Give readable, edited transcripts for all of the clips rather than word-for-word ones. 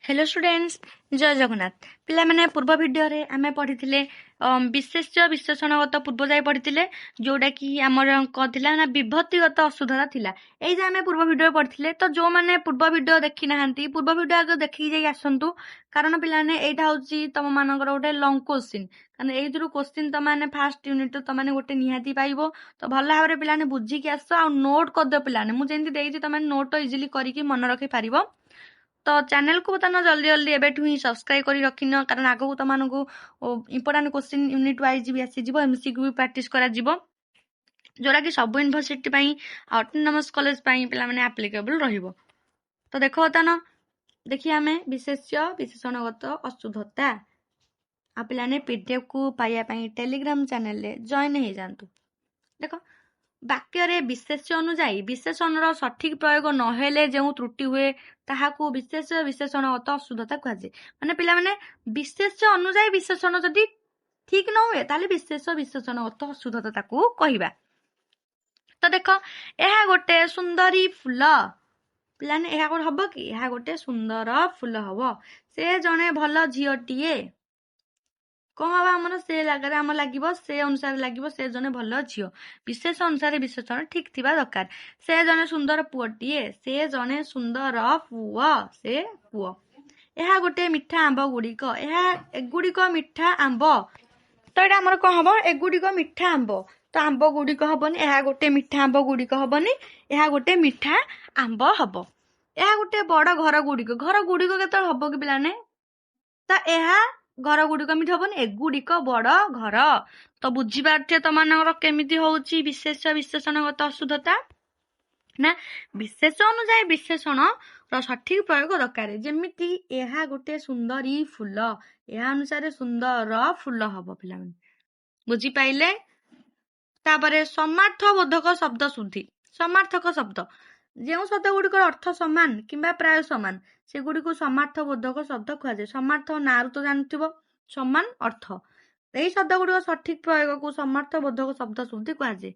Hello students जय जगन्नाथ पिला माने पूर्व वीडियो रे आमे पढ़िथिले विशेष्य विशेषणगत पूर्व जाय पढ़िथिले जोडा कि हमर कथिला ना विभक्तिगत अशुद्धता थिला एई जे आमे पूर्व वीडियो पढ़िथिले तो जो माने पूर्व वीडियो देखि नाहंती पूर्व वीडियो आगे देखि जाई आसंतु कारण पिला ने एटा होची तम मानकर गोटे लॉन्ग क्वेश्चन कारण एई जरु क्वेश्चन त माने फर्स्ट यूनिट त माने गोटे निहाती पाइबो तो भल भाबरे पिला ने बुझी कि आस आ नोट कर दे पिला ने मु जेंति देइछि त माने नोट इजीली करिकि मन रखि पारिबो तो चैनल को बता जल्दी जल्दी एबेठु ही सब्सक्राइब करी रखिन कारण आगो तुमको इंपोर्टेंट क्वेश्चन यूनिट वाइज भी आसीजिवो एमसीक्यू भी प्रैक्टिस करा जिवो जोरा कि सब यूनिवर्सिटी पई ऑटोनोमस कॉलेज पई पिला माने एप्लीकेबल रहिबो। तो देखो बता देखिए आमे विशेष्य विशेषणगत अशुद्धता आ पिला ने पीडीएफ को पाइया पई टेलीग्राम चैनल ले जॉइन हे जानतु। देखो वाक्य विशेष्य अनुजाई विशेषण सठिक प्रयोग नहेले जो त्रुटि हुए ताहाकू विशेष विशेषणगत अशुद्धता कहुए माने पिला माने विशेष्य अनुजाई विशेषण जदि ठीक न हुए ताले विशेष विशेषणगत अशुद्धता ताकू कहिबा। तो देखो यह गोटे सुंदरी फूल पिला ने यह हबो कि यह गोटे सुंदर फूल हबो से जने भल झीटीए कौन हम आमर से लगे आम लगे से अनुसार लगे से जने भल झी विशेष अनुसार विशेषण ठीक थिबा दरकार से जने सुंदर पुओटीए से जने सुंदर पुओ से पुओ यह गोटे मिठा आंब गुड़िक एगुड़िक मिठा आंब तो ये आमर कौन हम एगुड़िक मिठा आंब तो आंब गुड़िक हबनी यह गोटे मिठा आंब गुड़िक हबनी यह गोटे मिठा आंब हम यह गोटे बड़ घर गुड़िक केते हम कि पिलाने तो यह घर गुड़िक मिठ हबनी एगुड़िक बड़ घर तो बुझीपारे तुम केमिति होउची विशेष विशेषणगत अशुद्धता ना विशेष अनुसार विशेषण सठिक प्रयोग दरकार जेमिति यह गोटे सुंदरी फूल यह अनुसार सुंदर फूल हम पिला बुझी पाइले। तापरे समार्थ बोधक शब्द शुद्धि समार्थक शब्द जो शब्द गुड़िक अर्थ समान किंबा प्राय समान से गुड़िक समार्थ बोधक शब्द कहुए समार्थ ना तो जानथिबो समान अर्थ यही शब्द गुड़िक सठिक प्रयोग को समार्थ बोधक शब्द शुद्धि कहुए।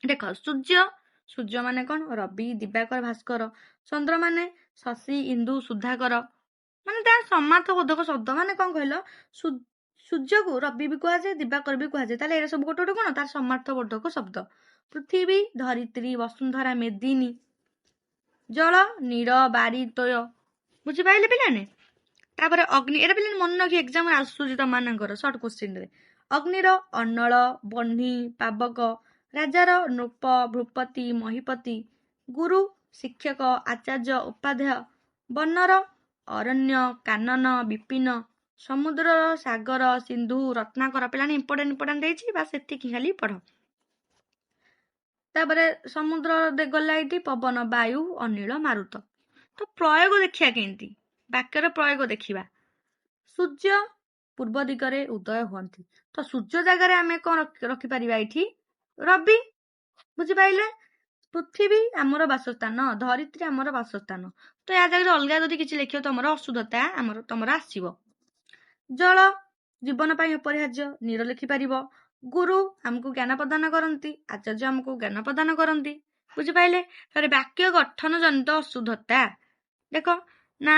देख सूर्य सूर्य माने कौन रवि दिवाकर भास्कर चंद्र माने शशि इंदु सुधाकर माने तार समार्थ बोधक शब्द माने कौन कहल सूर्य को रवि भी कहुए दिवाकर भी कहुए ताले एरा सब गोटे गोटे कौन तार समार्थ बोधक शब्द पृथ्वी धरित्री वसुंधरा मेदिनी जल नीर बारी तोय बुझी पाइले पिलाने। तापरे अग्नि एरा पिलाने मन रखी एग्जाम आसुची त मानकर शॉर्ट क्वेश्चन रे अग्निर अन्नल बह्नी पावक राजार नृप भूपति महिपति गुरु शिक्षक आचार्य उपाध्याय वनर अरण्य कानन विपिन समुद्र सागर सिंधु रत्नाकर पिलाने इंपोर्टेंट देछि बस एतिकी खाली पढ़। तापरे समुद्र गला ये पवन वायु अनिल मारुत तो प्रयोग देखिया केंती वाक्यर प्रयोग देखिबा सूर्य पूर्व दिगरे उदय हुअन्ति तो सूर्य जगह आमे कौन रखि परिबा एठी रवि बुझी पाइले पृथ्वी आमर बासस्थान धरित्री आमर बासस्थान तो या जगह अलग जदि किछि लिखियो तमर अशुद्धता आमर तमर आसीबो। जल जीवन पाई अपरिहार्य नीर लिखि पारिबो गुरु हमको ज्ञान प्रदान करती आचार्य हमको ज्ञान प्रदान करती बुझिपारे तार वाक्य गठन जनित अशुद्धता देख ना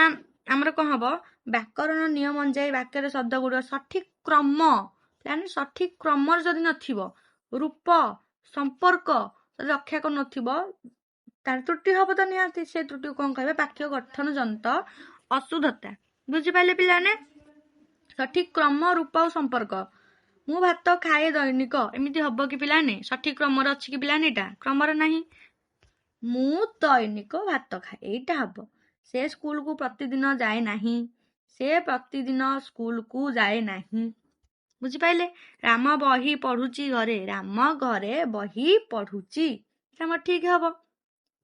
आमर कौन हम व्याकरण नियम अनुजाई वाक्य शब्द गुड़ सठिक क्रम यानी सठिक क्रम जदि नथिबो रूप संपर्क रक्षा कर नथिबो तार त्रुटि हम तो निहाती से त्रुटि कौन कहे वाक्य गठन जनित अशुद्धता बुझिपारे पिलाने सठिक क्रम रूप और संपर्क मु भात खाए दैनिक एमती हम कि पिलाने सठिक क्रम अच्छी कि पिलाने एटा क्रम नहीं मु दैनिक भात खाए यहीटा हम से स्कूल को प्रतिदिन जाए नहीं से प्रतिदिन स्कूल को जाए नहीं बुझिपारे राम बही पढ़ुची घरे राम घरे बही पढ़ुची ठीक हम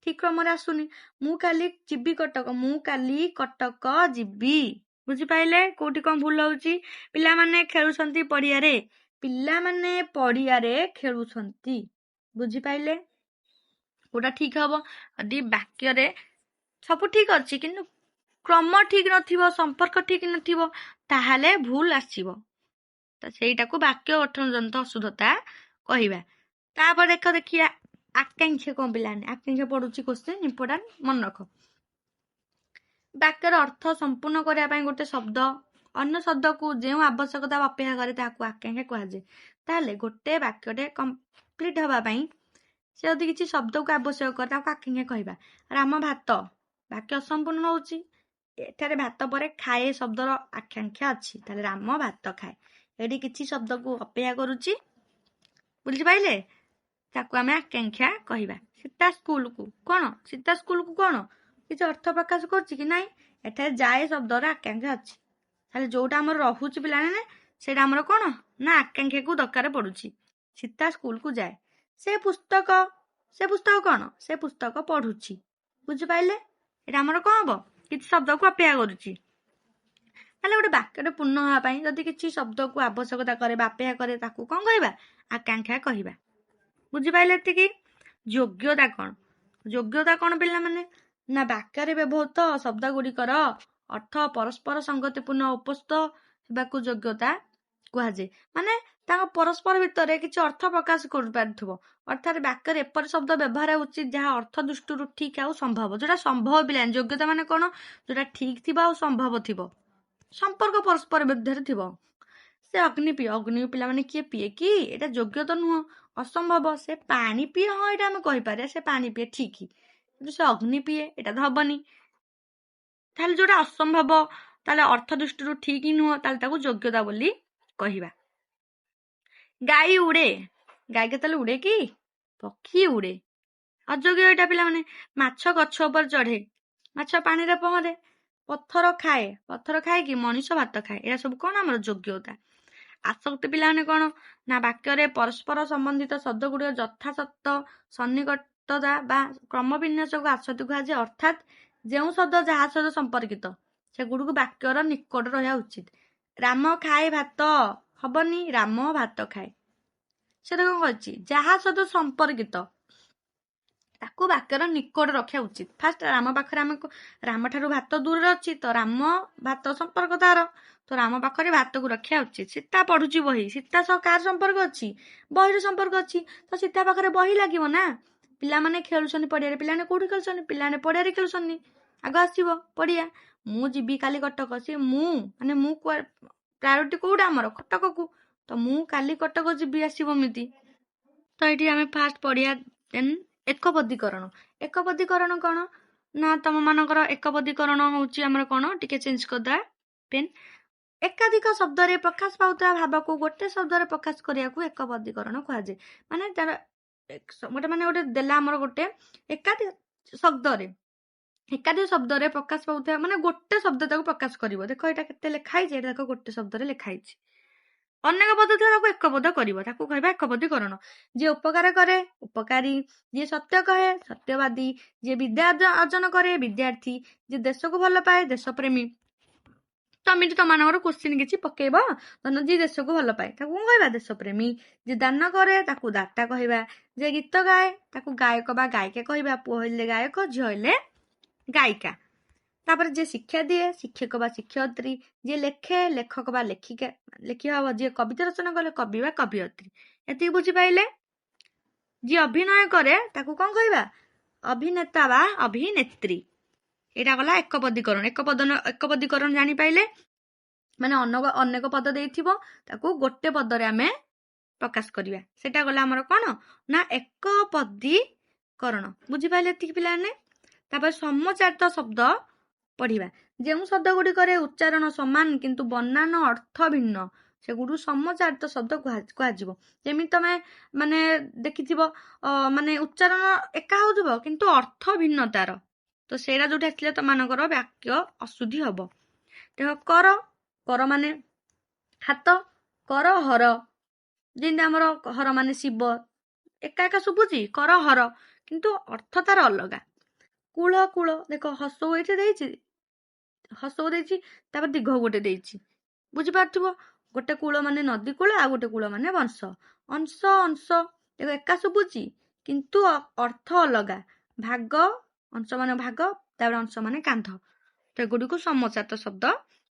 ठीक क्रम आसुनी मु काली जीवी कटक मु काली कटक जीवी बुझिपारे कोठी कौन भूल होउची पिला माने खेलुछंती पड़ियारे पिला माने पड़ियारे खेलुछंती बुझिपारे कोटा ठीक हम यदि वाक्य सब ठीक अच्छी किंतु क्रम ठीक नथिबो संपर्क ठीक नथिबो ताहाले भूल आसीबो तो सेटा को वाक्य गठन जनित अशुद्धता कहिबा। तापर देखिया आकांक्षा कौन पिलाने आकांक्षा पढ़ुची क्वेश्चन इंपोर्टेंट मन रख ବାକ୍ୟର ଅର୍ଥ ସମ୍ପୂର୍ଣ୍ଣ କରିବା ପାଇଁ ଗୋଟେ ଶବ୍ଦ ଅନ୍ୟ ଶବ୍ଦକୁ ଯେଉଁ ଆବଶ୍ୟକତା ଅପେକ୍ଷା କରେ ତାହାକୁ ଆକାଂକ୍ଷା କୁହାଯାଏ। ତାହେଲେ ଗୋଟେ ବାକ୍ୟଟେ କମ୍ପ୍ଲିଟ ହବା ପାଇଁ ସେ ଯଦି କିଛି ଶବ୍ଦକୁ ଆବଶ୍ୟକ କରେ ତାକୁ ଆକାଂକ୍ଷା କହିବା। ରାମ ଭାତ, ବାକ୍ୟ ଅସମ୍ପୂର୍ଣ୍ଣ ହଉଛି। ଏଠାରେ ଭାତ ପରେ ଖାଏ ଶବ୍ଦର ଆକାଂକ୍ଷା ଅଛି। ତାହେଲେ ରାମ ଭାତ ଖାଏ, ଏଠି କିଛି ଶବ୍ଦକୁ ଅପେକ୍ଷା କରୁଛି, ବୁଝିପାରିଲେ? ତାକୁ ଆମେ ଆକାଂକ୍ଷା କହିବା। ସୀତା ସ୍କୁଲକୁ, କଣ ସୀତା ସ୍କୁଲକୁ କଣ କିଛି ଅର୍ଥ ପ୍ରକାଶ କରୁଛି କି ନାଇଁ? ଏଠାରେ ଯାଏ ଶବ୍ଦର ଆକାଂକ୍ଷା ଅଛି। ତାହେଲେ ଯୋଉଟା ଆମର ରହୁଛି ପିଲାମାନେ ସେଇଟା ଆମର କଣ ନା ଆକାଂକ୍ଷାକୁ ଦରକାର ପଡୁଛି। ସୀତା ସ୍କୁଲକୁ ଯାଏ, ସେ ପୁସ୍ତକ କଣ ସେ ପୁସ୍ତକ ପଢୁଛି, ବୁଝିପାରିଲେ? ଏଇଟା ଆମର କଣ ହବ? କିଛି ଶବ୍ଦକୁ ଅପେକ୍ଷା କରୁଛି। ତାହେଲେ ଗୋଟେ ବାକ୍ୟଟେ ପୂର୍ଣ୍ଣ ହେବା ପାଇଁ ଯଦି କିଛି ଶବ୍ଦକୁ ଆବଶ୍ୟକତା କରେ ବା ଅପେକ୍ଷା କରେ ତାକୁ କଣ କହିବା? ଆକାଂକ୍ଷା କହିବା। ବୁଝିପାରିଲେ ଏତିକି? ଯୋଗ୍ୟତା କଣ? ଯୋଗ୍ୟତା କଣ ପିଲାମାନେ? ନା ବାକ୍ୟରେ ବ୍ୟବହୃତ ଶବ୍ଦ ଗୁଡ଼ିକର ଅର୍ଥ ପରସ୍ପର ସଂଗତିପୂର୍ଣ୍ଣ ଉପସ୍ଥିତ ହେବାକୁ ଯୋଗ୍ୟତା କୁହାଯାଏ। ମାନେ ତାଙ୍କ ପରସ୍ପର ଭିତରେ କିଛି ଅର୍ଥ ପ୍ରକାଶ କରିପାରୁଥିବ। ଅର୍ଥାତ୍ ବାକ୍ୟରେ ଏପରି ଶବ୍ଦ ବ୍ୟବହାର ଉଚିତ ଯାହା ଅର୍ଥ ଦୃଷ୍ଟିରୁ ଠିକ ଆଉ ସମ୍ଭବ। ଯୋଉଟା ସମ୍ଭବ ପିଲାମାନେ, ଯୋଗ୍ୟତା ମାନେ କଣ? ଯୋଉଟା ଠିକ ଥିବ ଆଉ ସମ୍ଭବ ଥିବ, ସମ୍ପର୍କ ପରସ୍ପର ମଧ୍ୟରେ ଥିବ। ସେ ଅଗ୍ନି ପିଏ, ଅଗ୍ନି ପିଲାମାନେ କିଏ ପିଏ କି? ଏଇଟା ଯୋଗ୍ୟ ତ ନୁହଁ, ଅସମ୍ଭବ। ସେ ପାଣି ପିଏ, ହଁ ଏଇଟା ଆମେ କହିପାରିବା ସେ ପାଣି ପିଏ ଠିକ, କିନ୍ତୁ ସେ ଅଗ୍ନି ପିଏ ଏଇଟା ତ ହବନି। ତାହେଲେ ଯୋଉଟା ଅସମ୍ଭବ, ତାହେଲେ ଅର୍ଥ ଦୃଷ୍ଟିରୁ ଠିକ ନୁହଁ, ତାହେଲେ ତାକୁ ଯୋଗ୍ୟତା ବୋଲି କହିବା। ଗାଈ ଉଡେ, ଗାଈ କେତେବେଳେ ଉଡେ କି? ପକ୍ଷୀ ଉଡେ, ଅଯୋଗ୍ୟ ଏଇଟା ପିଲାମାନେ। ମାଛ ଗଛ ଉପରେ ଚଢେ, ମାଛ ପାଣିରେ ପହଁରେ। ପଥର ଖାଏ, ପଥର ଖାଏ କି? ମଣିଷ ଭାତ ଖାଏ। ଏଇଟା ସବୁ କଣ ଆମର ଯୋଗ୍ୟତା। ଆସକ୍ତି ପିଲାମାନେ କଣ ନା ବାକ୍ୟରେ ପରସ୍ପର ସମ୍ବନ୍ଧିତ ଶବ୍ଦ ଗୁଡ଼ିକ ଯଥାସତ୍ତ୍ୱ ସନ୍ନିକଟତା ବା କ୍ରମ ବିନ୍ୟାସକୁ ଆସକ୍ତି କୁହାଯାଏ। ଅର୍ଥାତ୍ ଯେଉଁ ଶବ୍ଦ ଯାହା ସହିତ ସମ୍ପର୍କିତ ସେଗୁଡ଼ିକୁ ବାକ୍ୟର ନିକଟ ରହିବା ଉଚିତ। ରାମ ଖାଏ ଭାତ ହବନି, ରାମ ଭାତ ଖାଏ। ସେଟା କଣ କରିଛି? ଯାହା ସହିତ ସମ୍ପର୍କିତ ତାକୁ ବାକ୍ୟର ନିକଟ ରଖିବା ଉଚିତ। ଫାଷ୍ଟ ରାମ ପାଖରେ ଆମେ ରାମ ଠାରୁ ଭାତ ଦୂରରେ ଅଛି, ତ ରାମ ଭାତ ସମ୍ପର୍କ ତାର, ତ ରାମ ପାଖରେ ଭାତକୁ ରଖିବା ଉଚିତ। ସୀତା ପଢୁଛି ବହି, ସୀତା ସହ କାହାର ସମ୍ପର୍କ ଅଛି? ବହିର ସମ୍ପର୍କ ଅଛି, ତ ସୀତା ପାଖରେ ବହି ଲାଗିବ ନା। ପିଲାମାନେ ଖେଳୁଛନ୍ତି ପଡିଆରେ, ପିଲାମାନେ କୋଉଠି ଖେଳୁଛନ୍ତି? ପିଲାମାନେ ପଡିଆରେ ଖେଳୁଛନ୍ତି। ଆଗ ଆସିବ ପଡିଆ, ମୁଁ ଯିବି କାଲି କଟକ, ସେ ମୁଁ ମାନେ ମୁଁ ପ୍ରାୟୋରିଟି କୋଉଟା ଆମର? କଟକକୁ, ତ ମୁଁ କାଲି କଟକ ଯିବି ଆସିବ ଏମିତି। ତ ଏଠି ଆମେ ଫାଷ୍ଟ ପଢିଆ ଏକପଦୀକରଣ। ଏକପଦୀକରଣ କଣ ନା ତମ ମାନଙ୍କର ଏକପଦୀକରଣ ହଉଛି ଆମର କଣ, ଟିକେ ଚେଞ୍ଜ କରିଦବା ପେନ୍। ଏକାଧିକ ଶବ୍ଦରେ ପ୍ରକାଶ ପାଉଥିବା ଭାବକୁ ଗୋଟେ ଶବ୍ଦରେ ପ୍ରକାଶ କରିବାକୁ ଏକପଦୀକରଣ କୁହାଯାଏ। ମାନେ ତାର ଗୋଟେ ଦେଲା ଆମର ଗୋଟେ ଏକାଧିକ ଶବ୍ଦରେ ପ୍ରକାଶ ପାଉଥିବା, ମାନେ ଗୋଟେ ଶବ୍ଦ ତାକୁ ପ୍ରକାଶ କରିବ। ଦେଖ ଏଇଟା କେତେ ଲେଖା ହେଇଛି, ଏଇଟା ଦେଖ ଗୋଟେ ଶବ୍ଦରେ ଲେଖା ହେଇଛି। ଅନେକ ପଦ ଥିବ ତାକୁ ଏକପଦ କରିବ, ତାକୁ କହିବା ଏକପଦୀକରଣ। ଯିଏ ଉପକାର କରେ ଉପକାରୀ, ଯିଏ ସତ୍ୟ କହେ ସତ୍ୟବାଦୀ, ଯିଏ ବିଦ୍ୟା ଅର୍ଜନ କରେ ବିଦ୍ୟାର୍ଥୀ, ଯିଏ ଦେଶକୁ ଭଲ ପାଏ ଦେଶପ୍ରେମୀ। ତମିତି ତମାନଙ୍କର କୋଶ୍ଚିନ୍ କିଛି ପକେଇବ। ଯିଏ ଦେଶକୁ ଭଲ ପାଏ ତାକୁ କଣ କହିବା? ଦେଶପ୍ରେମୀ। ଯିଏ ଦାନ କରେ ତାକୁ ଦାତା କହିବା। ଯିଏ ଗୀତ ଗାଏ ତାକୁ ଗାୟକ ବା ଗାୟିକା କହିବା। ପୁଅ ହେଲେ ଗାୟକ, ଝିଅ ହେଲେ ଗାୟିକା। ତାପରେ ଯିଏ ଶିକ୍ଷା ଦିଏ ଶିକ୍ଷକ ବା ଶିକ୍ଷୟତ୍ରୀ। ଯିଏ ଲେଖେ ଲେଖକ ବା ଲେଖିକା ହବ। ଯିଏ କବିତା ରଚନା କଲେ କବି ବା କବିୟତ୍ରୀ। ଏତିକି ବୁଝିପାରିଲେ? ଯିଏ ଅଭିନୟ କରେ ତାକୁ କଣ କହିବା? ଅଭିନେତା ବା ଅଭିନେତ୍ରୀ। ଏଇଟା ଗଲା ଏକପଦୀକରଣ। ଏକପଦୀକରଣ ଜାଣିପାରିଲେ? ମାନେ ଅନେକ ପଦ ଦେଇଥିବ ତାକୁ ଗୋଟେ ପଦରେ ଆମେ ପ୍ରକାଶ କରିବା, ସେଟା ଗଲା ଆମର କଣ ନା ଏକପଦୀକରଣ। ବୁଝିପାରିଲେ ଏତିକି ପିଲାମାନେ? ତାପରେ ସମଚାରିତ ଶବ୍ଦ ପଢିବା। ଯେଉଁ ଶବ୍ଦ ଗୁଡିକରେ ଉଚ୍ଚାରଣ ସମାନ କିନ୍ତୁ ବନାନ ଅର୍ଥ ଭିନ୍ନ ସେଗୁଡୁ ସମଚାରିତ ଶବ୍ଦ କୁହାଯିବ। ଯେମିତି ତମେ ମାନେ ଦେଖିଥିବ ମାନେ ଉଚ୍ଚାରଣ ଏକା ହଉଥିବ କିନ୍ତୁ ଅର୍ଥ ଭିନ୍ନ ତାର, ତ ସେଇଟା ଯୋଉଠି ଆସିଲେ ତମାନଙ୍କର ବାକ୍ୟ ଅଶୁଦ୍ଧି ହବ। ଦେଖ କର ମାନେ ହାତ, କର ହର, ଯେମିତି ଆମର ହର ମାନେ ଶିବ, ଏକା ଶୁଭୁଛି କର ହର, କିନ୍ତୁ ଅର୍ଥ ତାର ଅଲଗା। କୂଳ ଦେଖ ହସ ଏଇଠି ଦେଇଛି, ତାପରେ ଦୀର୍ଘ ଗୋଟେ ଦେଇଛି, ବୁଝିପାରୁଥିବ। ଗୋଟେ କୂଳ ମାନେ ନଦୀ କୂଳ, ଆଉ ଗୋଟେ କୂଳ ମାନେ ବଂଶ। ଅଂଶ ଦେଖ ଏକା ଶୁଭୁଛି କିନ୍ତୁ ଅର୍ଥ ଅଲଗା। ଭାଗ, ଅଂଶ ମାନେ ଭାଗ, ତାପରେ ଅଂଶ ମାନେ କାନ୍ଧ। ତ ଏଗୁଡିକୁ ସମଚାରିତ ଶବ୍ଦ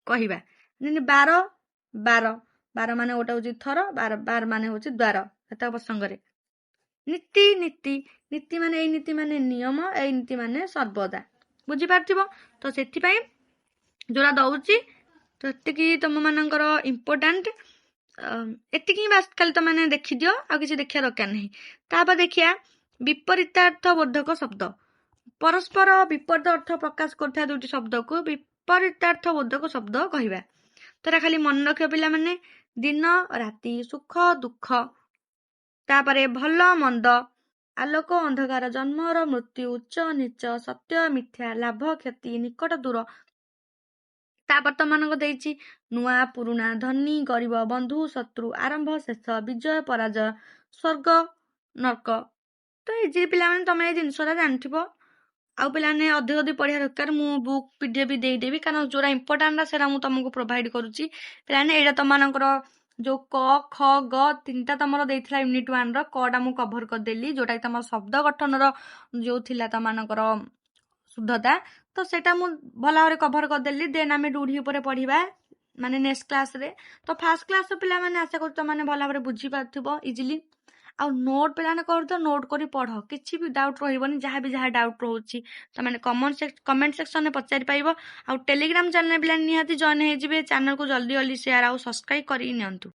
କହିବା। ଯେମିତି ବାର ମାନେ ଗୋଟେ ହଉଛି ଥର, ବାର ମାନେ ହଉଛି ଦ୍ୱାର। କେତେକ ପ୍ରସଙ୍ଗରେ ନୀତି ମାନେ ଏଇ ନୀତି ମାନେ ନିୟମ, ଏଇ ନୀତି ମାନେ ସର୍ବଦା। ବୁଝିପାରୁଥିବ। ତ ସେଥିପାଇଁ ଯୋଉଟା ଦଉଛି ତ ଏତିକି ତମମାନଙ୍କର ଇମ୍ପୋର୍ଟାଣ୍ଟ। ଏତିକି ବାସ୍ ଖାଲି ତମେ ଦେଖିଦିଅ, ଆଉ କିଛି ଦେଖିବା ଦରକାର ନାହିଁ। ତାପରେ ଦେଖିବା ବିପରୀତାର୍ଥ ବୋଧକ ଶବ୍ଦ। ପରସ୍ପର ବିପରୀତ ଅର୍ଥ ପ୍ରକାଶ କରୁଥିବା ଦୁଇଟି ଶବ୍ଦକୁ ବିପରୀତାର୍ଥ ବୋଧକ ଶବ୍ଦ କହିବା। ତ ଏଟା ଖାଲି ମନେ ରଖିବ ପିଲାମାନେ, ଦିନ ରାତି, ସୁଖ ଦୁଃଖ, ତାପରେ ଭଲ ମନ୍ଦ, ଆଲୋକ ଅନ୍ଧକାର, ଜନ୍ମର ମୃତ୍ୟୁ, ଉଚ୍ଚ ନିଚ, ସତ୍ୟ ମିଥ୍ୟା, ଲାଭ କ୍ଷତି, ନିକଟ ଦୂର। ତାପରେ ତମମାନଙ୍କୁ ଦେଇଛି ନୂଆ ପୁରୁଣା, ଧନୀ ଗରିବ, ବନ୍ଧୁ ଶତ୍ରୁ, ଆରମ୍ଭ ଶେଷ, ବିଜୟ ପରାଜୟ, ସ୍ୱର୍ଗ ନର୍କ। ତ ଇଜି ପିଲାମାନେ ତମେ ଏଇ ଜିନିଷଟା ଜାଣିଥିବ। ଆଉ ପିଲାମାନେ ଅଧିକ ଅଧିକ ପଢିବା ଦରକାର। ମୁଁ ବୁକ୍ PDF ବି ଦେଇଦେବି, କାରଣ ଯୋଉଟା ଇମ୍ପୋର୍ଟାଣ୍ଟ ସେଟା ମୁଁ ତମକୁ ପ୍ରୋଭାଇଡ କରୁଛି। ପିଲାମାନେ ଏଇଟା ତମମାନଙ୍କର ଯୋଉ କ ଖ ଗ ତିନିଟା ତମର ଦେଇଥିଲା ୟୁନିଟ୍ 1 ର, କ ଟା ମୁଁ କଭର କରିଦେଲି, ଯୋଉଟା କି ତମର ଶବ୍ଦ ଗଠନର ଯୋଉ ଥିଲା ତମମାନଙ୍କର ଶୁଦ୍ଧତା, ତ ସେଇଟା ମୁଁ ଭଲ ଭାବରେ କଭର କରିଦେଲି। ଦେନ୍ ଆମେ ରୁଢି ଉପରେ ପଢିବା ମାନେ ନେକ୍ସଟ କ୍ଲାସରେ। ତ ଫାର୍ଷ୍ଟ କ୍ଲାସର ପିଲାମାନେ ଆଶା କରୁଛି ତମମାନେ ଭଲ ଭାବରେ ବୁଝିପାରୁଥିବ ଇଜିଲି। ଆଉ ନୋଟ୍ ପିଲାମାନେ କରୁଥିବ, ନୋଟ୍ କରି ପଢ, କିଛି ବି ଡାଉଟ୍ ରହିବନି। ଯାହା ଡାଉଟ୍ ରହୁଛି ତମେ କମେଣ୍ଟ ସେକ୍ସନରେ ପଚାରି ପାରିବ। ଆଉ ଟେଲିଗ୍ରାମ ଚ୍ୟାନେଲ ପିଲା ନିହାତି ଜଏନ୍ ହେଇଯିବେ। ଚ୍ୟାନେଲକୁ ଜଲ୍ଦି ଜଲ୍ଦି ସେୟାର ଆଉ ସବସ୍କ୍ରାଇବ କରି ନିଅନ୍ତୁ।